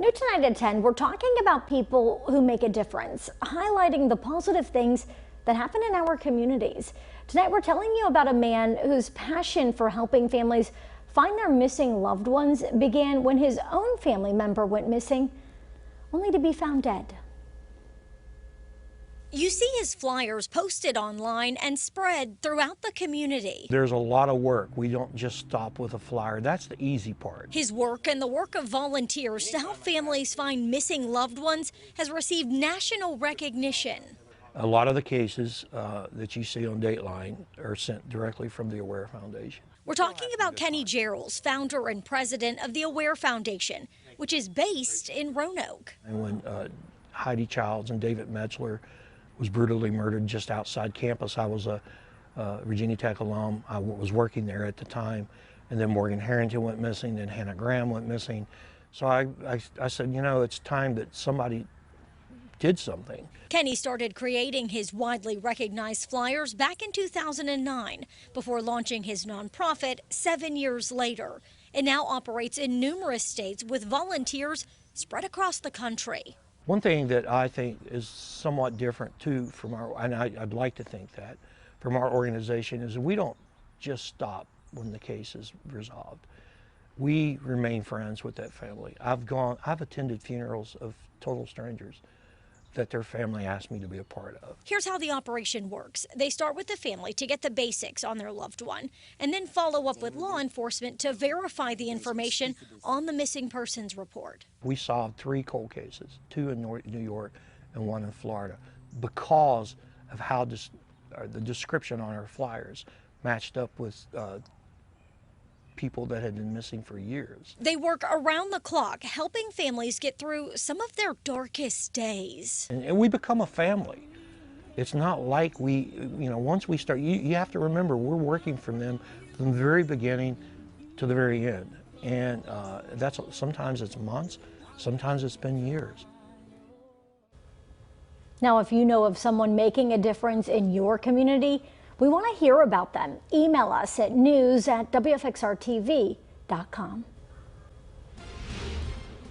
New tonight at 10, we're talking about people who make a difference, highlighting the positive things that happen in our communities. Tonight, we're telling you about a man whose passion for helping families find their missing loved ones began when his own family member went missing, only to be found dead. You see his flyers posted online and spread throughout the community. There's a lot of work. We don't just stop with a flyer. That's the easy part. His work and the work of volunteers to help families find missing loved ones has received national recognition. A lot of the cases that you see on Dateline are sent directly from the Aware Foundation. We're talking about Kenny Gerald's, founder and president of the Aware Foundation, which is based in Roanoke. And when Heidi Childs and David Metzler was brutally murdered just outside campus, I was a Virginia Tech alum. I was working there at the time, and then Morgan Harrington went missing, then Hannah Graham went missing. So I said, you know, it's time that somebody did something. Kenny started creating his widely recognized flyers back in 2009 before launching his nonprofit 7 years later. It now operates in numerous states with volunteers spread across the country. One thing that I think is somewhat different too from our, and I'd like to think that, from our organization is we don't just stop when the case is resolved. We remain friends with that family. I've attended funerals of total strangers that their family asked me to be a part of. Here's how the operation works. They start with the family to get the basics on their loved one, and then follow up with law enforcement to verify the information on the missing persons report. We solved 3 cold cases, 2 in New York and 1 in Florida, because of how the description on our flyers matched up with people that had been missing for years. They work around the clock, helping families get through some of their darkest days. And we become a family. It's not like once we start, you have to remember, we're working from them from the very beginning to the very end. And sometimes it's months, sometimes it's been years. Now, if you know of someone making a difference in your community, we want to hear about them. Email us at news@wfxrtv.com.